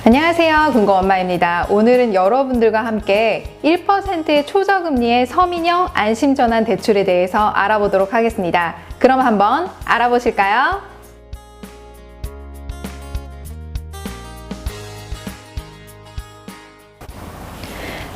안녕하세요. 금고엄마입니다. 오늘은 여러분들과 함께 1%의 초저금리의 서민형 안심전환 대출에 대해서 알아보도록 하겠습니다. 그럼 한번 알아보실까요?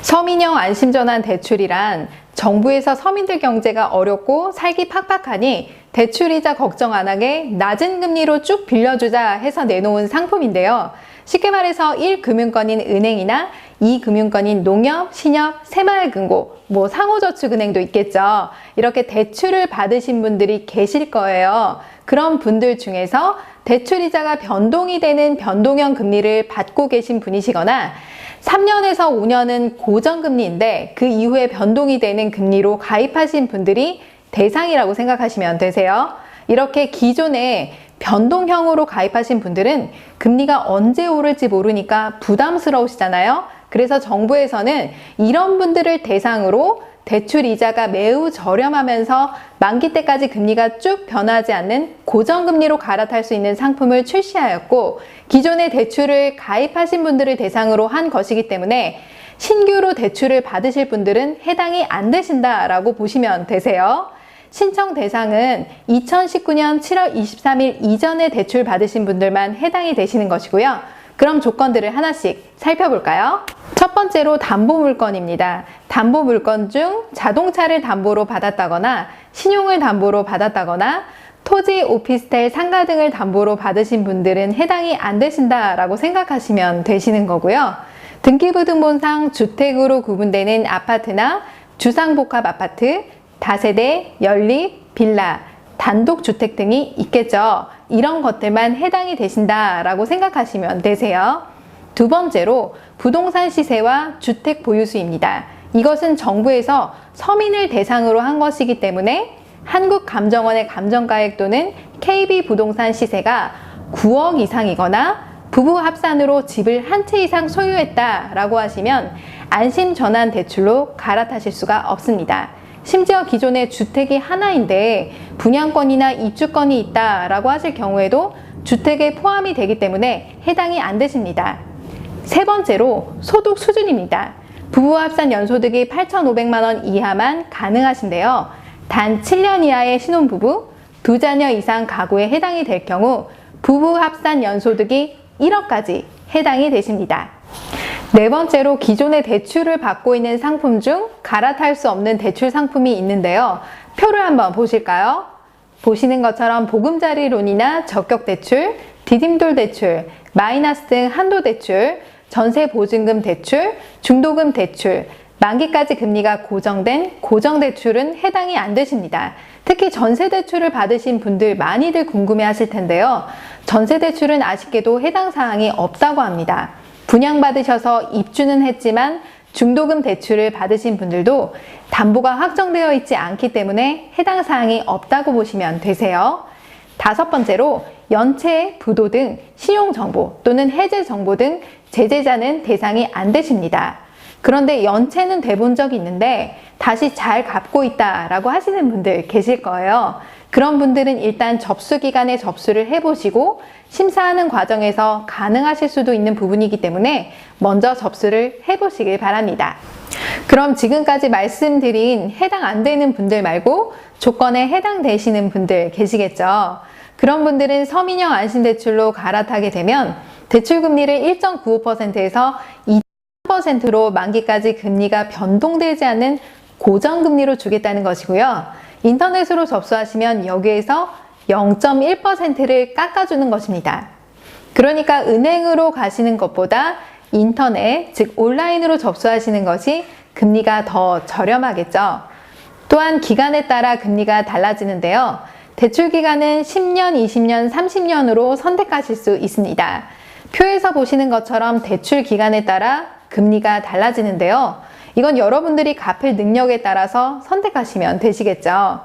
서민형 안심전환 대출이란 정부에서 서민들 경제가 어렵고 살기 팍팍하니 대출이자 걱정 안 하게 낮은 금리로 쭉 빌려주자 해서 내놓은 상품인데요. 쉽게 말해서 1금융권인 은행이나 2금융권인 농협, 신협, 새마을금고, 상호저축은행도 있겠죠. 이렇게 대출을 받으신 분들이 계실 거예요. 그런 분들 중에서 대출이자가 변동이 되는 변동형 금리를 받고 계신 분이시거나 3년에서 5년은 고정금리인데 그 이후에 변동이 되는 금리로 가입하신 분들이 대상이라고 생각하시면 되세요. 이렇게 기존에 변동형으로 가입하신 분들은 금리가 언제 오를지 모르니까 부담스러우시잖아요. 그래서 정부에서는 이런 분들을 대상으로 대출 이자가 매우 저렴하면서 만기 때까지 금리가 쭉 변하지 않는 고정금리로 갈아탈 수 있는 상품을 출시하였고, 기존의 대출을 가입하신 분들을 대상으로 한 것이기 때문에 신규로 대출을 받으실 분들은 해당이 안 되신다라고 보시면 되세요. 신청 대상은 2019년 7월 23일 이전에 대출 받으신 분들만 해당이 되시는 것이고요. 그럼 조건들을 하나씩 살펴볼까요? 첫 번째로 담보물건입니다. 담보물건 중 자동차를 담보로 받았다거나 신용을 담보로 받았다거나 토지, 오피스텔, 상가 등을 담보로 받으신 분들은 해당이 안 되신다라고 생각하시면 되시는 거고요. 등기부등본상 주택으로 구분되는 아파트나 주상복합 아파트, 다세대, 연립, 빌라, 단독주택 등이 있겠죠. 이런 것들만 해당이 되신다라고 생각하시면 되세요. 두 번째로 부동산 시세와 주택 보유수입니다. 이것은 정부에서 서민을 대상으로 한 것이기 때문에 한국감정원의 감정가액 또는 KB부동산 시세가 9억 이상이거나 부부 합산으로 집을 한 채 이상 소유했다라고 하시면 안심전환 대출로 갈아타실 수가 없습니다. 심지어 기존에 주택이 하나인데 분양권이나 입주권이 있다라고 하실 경우에도 주택에 포함이 되기 때문에 해당이 안 되십니다. 세 번째로 소득 수준입니다. 부부 합산 연소득이 8,500만 원 이하만 가능하신데요. 단 7년 이하의 신혼부부, 2자녀 이상 가구에 해당이 될 경우 부부 합산 연소득이 1억까지 해당이 되십니다. 네 번째로 기존의 대출을 받고 있는 상품 중 갈아탈 수 없는 대출 상품이 있는데요. 표를 한번 보실까요? 보시는 것처럼 보금자리론이나 적격대출, 디딤돌 대출, 마이너스 등 한도대출, 전세보증금 대출, 중도금 대출, 만기까지 금리가 고정된 고정대출은 해당이 안 되십니다. 특히 전세대출을 받으신 분들 많이들 궁금해 하실 텐데요. 전세대출은 아쉽게도 해당 사항이 없다고 합니다. 분양받으셔서 입주는 했지만 중도금 대출을 받으신 분들도 담보가 확정되어 있지 않기 때문에 해당 사항이 없다고 보시면 되세요. 다섯 번째로 연체, 부도 등 신용정보 또는 해제정보 등 제재자는 대상이 안 되십니다. 그런데 연체는 돼본 적이 있는데 다시 잘 갚고 있다라고 하시는 분들 계실 거예요. 그런 분들은 일단 접수기간에 접수를 해보시고 심사하는 과정에서 가능하실 수도 있는 부분이기 때문에 먼저 접수를 해보시길 바랍니다. 그럼 지금까지 말씀드린 해당 안 되는 분들 말고 조건에 해당되시는 분들 계시겠죠? 그런 분들은 서민형 안심대출로 갈아타게 되면 대출금리를 1.95%에서 2%로 만기까지 금리가 변동되지 않는 고정금리로 주겠다는 것이고요. 인터넷으로 접수하시면 여기에서 0.1%를 깎아주는 것입니다. 그러니까 은행으로 가시는 것보다 인터넷, 즉 온라인으로 접수하시는 것이 금리가 더 저렴하겠죠. 또한 기간에 따라 금리가 달라지는데요. 대출 기간은 10년, 20년, 30년으로 선택하실 수 있습니다. 표에서 보시는 것처럼 대출 기간에 따라 금리가 달라지는데요. 이건 여러분들이 갚을 능력에 따라서 선택하시면 되시겠죠.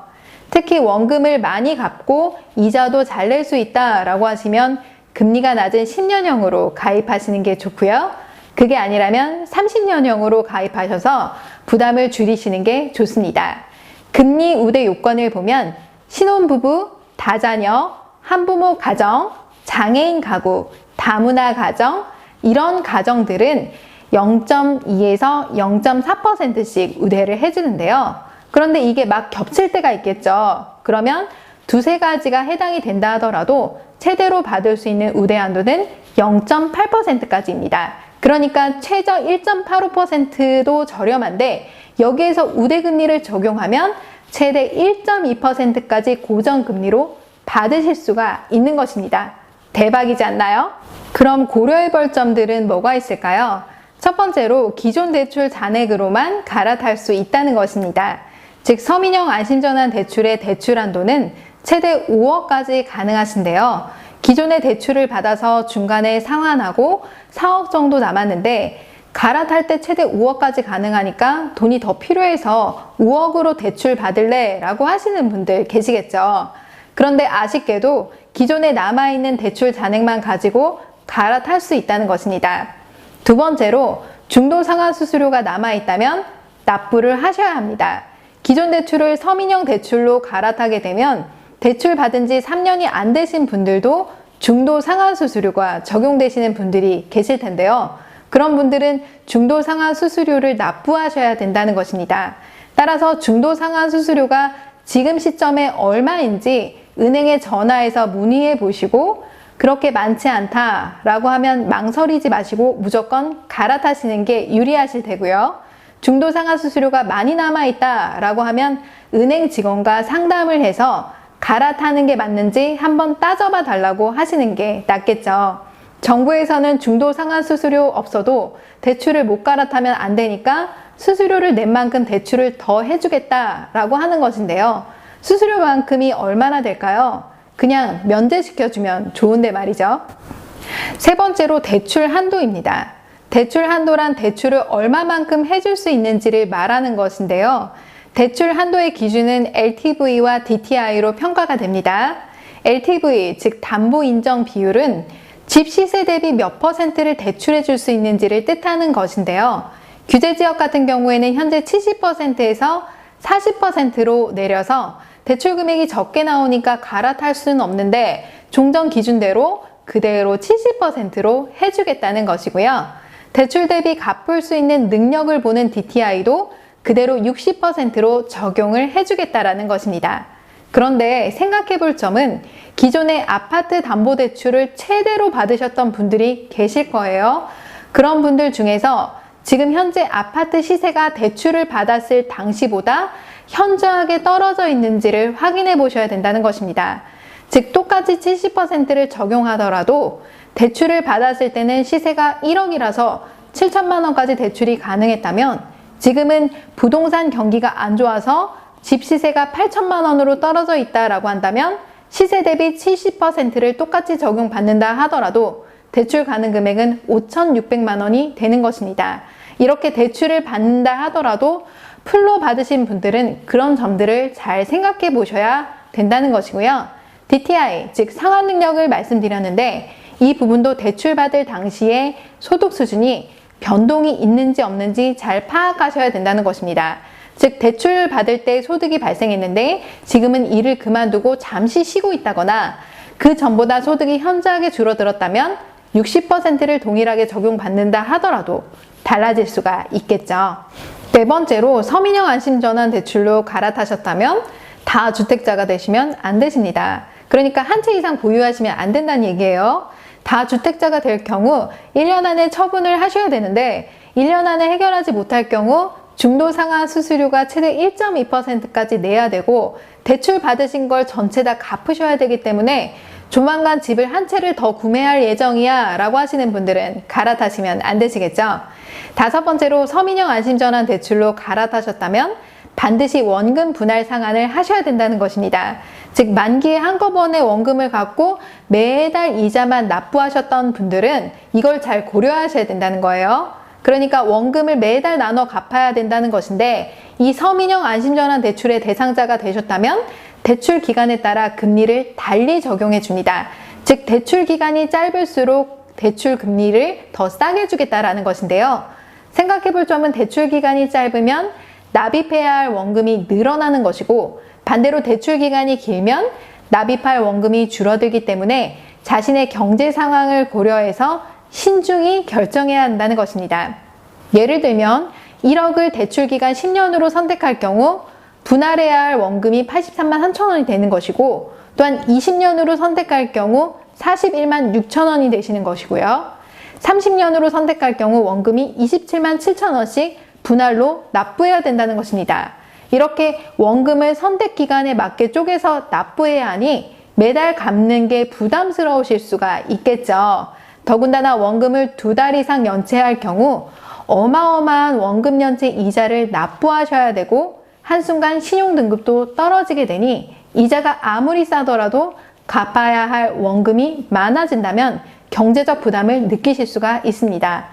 특히 원금을 많이 갚고 이자도 잘 낼 수 있다라고 하시면 금리가 낮은 10년형으로 가입하시는 게 좋고요. 그게 아니라면 30년형으로 가입하셔서 부담을 줄이시는 게 좋습니다. 금리 우대 요건을 보면 신혼부부, 다자녀, 한부모 가정, 장애인 가구, 다문화 가정, 이런 가정들은 0.2에서 0.4%씩 우대를 해주는데요. 그런데 이게 막 겹칠 때가 있겠죠. 그러면 두세 가지가 해당이 된다 하더라도 최대로 받을 수 있는 우대 한도는 0.8%까지입니다. 그러니까 최저 1.85%도 저렴한데 여기에서 우대금리를 적용하면 최대 1.2%까지 고정금리로 받으실 수가 있는 것입니다. 대박이지 않나요? 그럼 고려해볼 점들은 뭐가 있을까요? 첫 번째로 기존 대출 잔액으로만 갈아탈 수 있다는 것입니다. 즉 서민형 안심전환 대출의 대출 한도는 최대 5억까지 가능하신데요. 기존의 대출을 받아서 중간에 상환하고 4억 정도 남았는데 갈아탈 때 최대 5억까지 가능하니까 돈이 더 필요해서 5억으로 대출 받을래? 라고 하시는 분들 계시겠죠. 그런데 아쉽게도 기존에 남아있는 대출 잔액만 가지고 갈아탈 수 있다는 것입니다. 두 번째로 중도 상환 수수료가 남아있다면 납부를 하셔야 합니다. 기존 대출을 서민형 대출로 갈아타게 되면 대출 받은 지 3년이 안 되신 분들도 중도 상환 수수료가 적용되시는 분들이 계실 텐데요. 그런 분들은 중도 상환 수수료를 납부하셔야 된다는 것입니다. 따라서 중도 상환 수수료가 지금 시점에 얼마인지 은행에 전화해서 문의해 보시고 그렇게 많지 않다라고 하면 망설이지 마시고 무조건 갈아타시는 게 유리하실 테고요. 중도 상환 수수료가 많이 남아있다라고 하면 은행 직원과 상담을 해서 갈아타는 게 맞는지 한번 따져봐 달라고 하시는 게 낫겠죠. 정부에서는 중도 상환 수수료 없어도 대출을 못 갈아타면 안 되니까 수수료를 낸 만큼 대출을 더 해주겠다라고 하는 것인데요. 수수료만큼이 얼마나 될까요? 그냥 면제시켜주면 좋은데 말이죠. 세 번째로 대출 한도입니다. 대출 한도란 대출을 얼마만큼 해줄 수 있는지를 말하는 것인데요. 대출 한도의 기준은 LTV와 DTI로 평가가 됩니다. LTV, 즉 담보 인정 비율은 집 시세 대비 몇 %를 대출해 줄 수 있는지를 뜻하는 것인데요. 규제 지역 같은 경우에는 현재 70%에서 40%로 내려서 대출 금액이 적게 나오니까 갈아탈 수는 없는데 종전 기준대로 그대로 70%로 해주겠다는 것이고요. 대출 대비 갚을 수 있는 능력을 보는 DTI도 그대로 60%로 적용을 해주겠다라는 것입니다. 그런데 생각해 볼 점은 기존에 아파트 담보대출을 최대로 받으셨던 분들이 계실 거예요. 그런 분들 중에서 지금 현재 아파트 시세가 대출을 받았을 당시보다 현저하게 떨어져 있는지를 확인해 보셔야 된다는 것입니다. 즉 똑같이 70%를 적용하더라도 대출을 받았을 때는 시세가 1억이라서 7천만 원까지 대출이 가능했다면 지금은 부동산 경기가 안 좋아서 집 시세가 8천만 원으로 떨어져 있다라고 한다면 시세 대비 70%를 똑같이 적용받는다 하더라도 대출 가능 금액은 5,600만 원이 되는 것입니다. 이렇게 대출을 받는다 하더라도 풀로 받으신 분들은 그런 점들을 잘 생각해 보셔야 된다는 것이고요. DTI, 즉 상환 능력을 말씀드렸는데 이 부분도 대출 받을 당시에 소득 수준이 변동이 있는지 없는지 잘 파악하셔야 된다는 것입니다. 즉 대출 받을 때 소득이 발생했는데 지금은 일을 그만두고 잠시 쉬고 있다거나 그 전보다 소득이 현저하게 줄어들었다면 60%를 동일하게 적용받는다 하더라도 달라질 수가 있겠죠. 네 번째로 서민형 안심전환 대출로 갈아타셨다면 다주택자가 되시면 안 되십니다. 그러니까 한 채 이상 보유하시면 안 된다는 얘기예요. 다주택자가 될 경우 1년 안에 처분을 하셔야 되는데 1년 안에 해결하지 못할 경우 중도 상환 수수료가 최대 1.2%까지 내야 되고 대출 받으신 걸 전체 다 갚으셔야 되기 때문에 조만간 집을 한 채를 더 구매할 예정이야 라고 하시는 분들은 갈아타시면 안 되시겠죠. 다섯 번째로 서민형 안심전환 대출로 갈아타셨다면 반드시 원금 분할 상환을 하셔야 된다는 것입니다. 즉 만기에 한꺼번에 원금을 갚고 매달 이자만 납부하셨던 분들은 이걸 잘 고려하셔야 된다는 거예요. 그러니까 원금을 매달 나눠 갚아야 된다는 것인데 이 서민형 안심전환 대출의 대상자가 되셨다면 대출 기간에 따라 금리를 달리 적용해 줍니다. 즉 대출 기간이 짧을수록 대출 금리를 더 싸게 주겠다라는 것인데요. 생각해 볼 점은 대출 기간이 짧으면 납입해야 할 원금이 늘어나는 것이고 반대로 대출 기간이 길면 납입할 원금이 줄어들기 때문에 자신의 경제 상황을 고려해서 신중히 결정해야 한다는 것입니다. 예를 들면 1억을 대출기간 10년으로 선택할 경우 분할해야 할 원금이 83만 3천 원이 되는 것이고, 또한 20년으로 선택할 경우 41만 6천 원이 되시는 것이고요. 30년으로 선택할 경우 원금이 27만 7천 원씩 분할로 납부해야 된다는 것입니다. 이렇게 원금을 선택 기간에 맞게 쪼개서 납부해야 하니 매달 갚는 게 부담스러우실 수가 있겠죠. 더군다나 원금을 2달 이상 연체할 경우 어마어마한 원금 연체 이자를 납부하셔야 되고, 한순간 신용등급도 떨어지게 되니 이자가 아무리 싸더라도 갚아야 할 원금이 많아진다면 경제적 부담을 느끼실 수가 있습니다.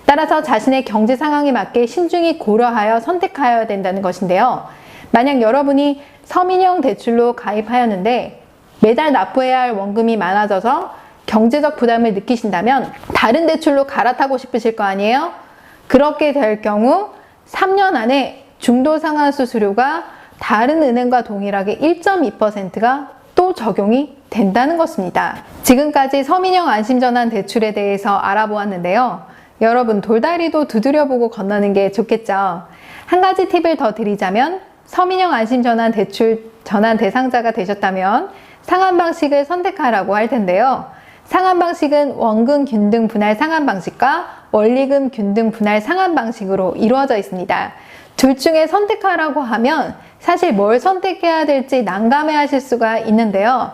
따라서 자신의 경제 상황에 맞게 신중히 고려하여 선택하여야 된다는 것인데요. 만약 여러분이 서민형 대출로 가입하였는데 매달 납부해야 할 원금이 많아져서 경제적 부담을 느끼신다면 다른 대출로 갈아타고 싶으실 거 아니에요? 그렇게 될 경우 3년 안에 중도상환 수수료가 다른 은행과 동일하게 1.2%가 또 적용이 된다는 것입니다. 지금까지 서민형 안심전환 대출에 대해서 알아보았는데요. 여러분, 돌다리도 두드려보고 건너는 게 좋겠죠. 한 가지 팁을 더 드리자면, 서민형 안심전환 대출 전환 대상자가 되셨다면 상환 방식을 선택하라고 할 텐데요. 상환 방식은 원금 균등 분할 상환 방식과 원리금 균등 분할 상환 방식으로 이루어져 있습니다. 둘 중에 선택하라고 하면 사실 뭘 선택해야 될지 난감해 하실 수가 있는데요.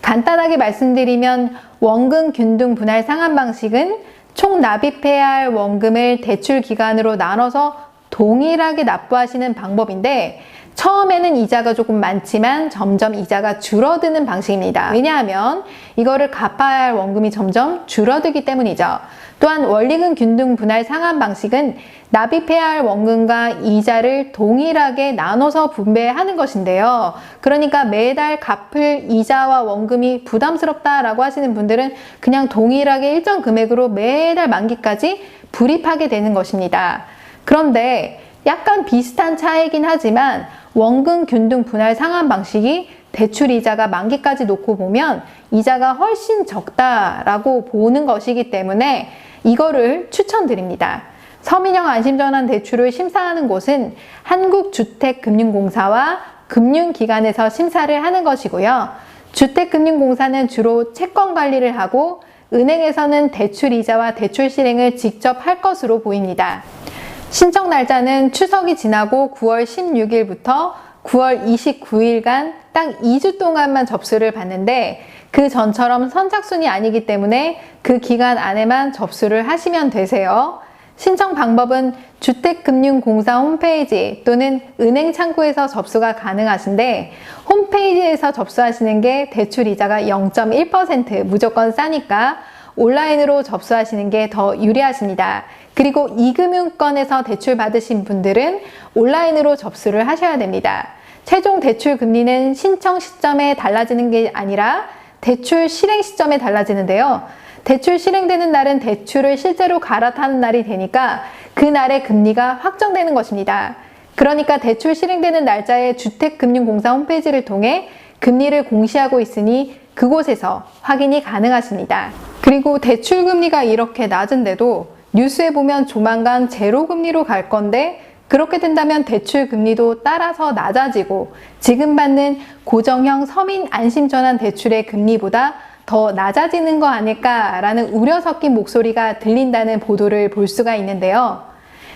간단하게 말씀드리면 원금 균등 분할 상환 방식은 총 납입해야 할 원금을 대출 기간으로 나눠서 동일하게 납부하시는 방법인데, 처음에는 이자가 조금 많지만 점점 이자가 줄어드는 방식입니다. 왜냐하면 이거를 갚아야 할 원금이 점점 줄어들기 때문이죠. 또한 원리금 균등 분할 상환 방식은 납입해야 할 원금과 이자를 동일하게 나눠서 분배하는 것인데요. 그러니까 매달 갚을 이자와 원금이 부담스럽다라고 하시는 분들은 그냥 동일하게 일정 금액으로 매달 만기까지 불입하게 되는 것입니다. 그런데 약간 비슷한 차이긴 하지만 원금 균등 분할 상환 방식이 대출 이자가 만기까지 놓고 보면 이자가 훨씬 적다라고 보는 것이기 때문에 이거를 추천드립니다. 서민형 안심전환 대출을 심사하는 곳은 한국주택금융공사와 금융기관에서 심사를 하는 것이고요. 주택금융공사는 주로 채권 관리를 하고, 은행에서는 대출 이자와 대출 실행을 직접 할 것으로 보입니다. 신청 날짜는 추석이 지나고 9월 16일부터 9월 29일간 딱 2주 동안만 접수를 받는데, 그 전처럼 선착순이 아니기 때문에 그 기간 안에만 접수를 하시면 되세요. 신청 방법은 주택금융공사 홈페이지 또는 은행 창구에서 접수가 가능하신데, 홈페이지에서 접수하시는 게 대출 이자가 0.1% 무조건 싸니까 온라인으로 접수하시는 게 더 유리하십니다. 그리고 이금융권에서 대출 받으신 분들은 온라인으로 접수를 하셔야 됩니다. 최종 대출 금리는 신청 시점에 달라지는 게 아니라 대출 실행 시점에 달라지는데요. 대출 실행되는 날은 대출을 실제로 갈아타는 날이 되니까 그날의 금리가 확정되는 것입니다. 그러니까 대출 실행되는 날짜에 주택금융공사 홈페이지를 통해 금리를 공시하고 있으니 그곳에서 확인이 가능하십니다. 그리고 대출 금리가 이렇게 낮은데도 뉴스에 보면 조만간 제로 금리로 갈 건데, 그렇게 된다면 대출 금리도 따라서 낮아지고 지금 받는 고정형 서민 안심전환 대출의 금리보다 더 낮아지는 거 아닐까라는 우려 섞인 목소리가 들린다는 보도를 볼 수가 있는데요.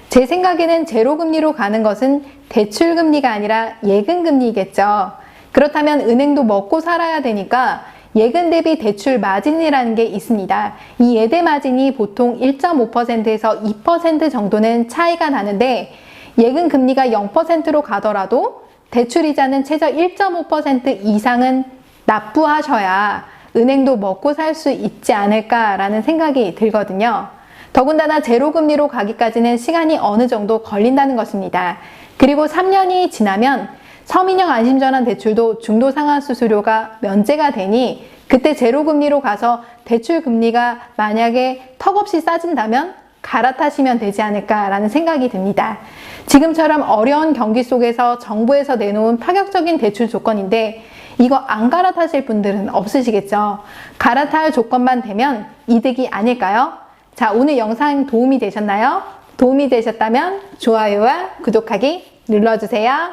제 생각에는 제로 금리로 가는 것은 대출 금리가 아니라 예금 금리겠죠. 그렇다면 은행도 먹고 살아야 되니까 예금 대비 대출 마진이라는 게 있습니다. 이 예대 마진이 보통 1.5%에서 2% 정도는 차이가 나는데, 예금 금리가 0%로 가더라도 대출 이자는 최저 1.5% 이상은 납부하셔야 은행도 먹고 살 수 있지 않을까라는 생각이 들거든요. 더군다나 제로 금리로 가기까지는 시간이 어느 정도 걸린다는 것입니다. 그리고 3년이 지나면 서민형 안심전환 대출도 중도상환 수수료가 면제가 되니 그때 제로 금리로 가서 대출 금리가 만약에 턱없이 싸진다면 갈아타시면 되지 않을까라는 생각이 듭니다. 지금처럼 어려운 경기 속에서 정부에서 내놓은 파격적인 대출 조건인데 이거 안 갈아타실 분들은 없으시겠죠? 갈아탈 조건만 되면 이득이 아닐까요? 자, 오늘 영상 도움이 되셨나요? 도움이 되셨다면 좋아요와 구독하기 눌러주세요.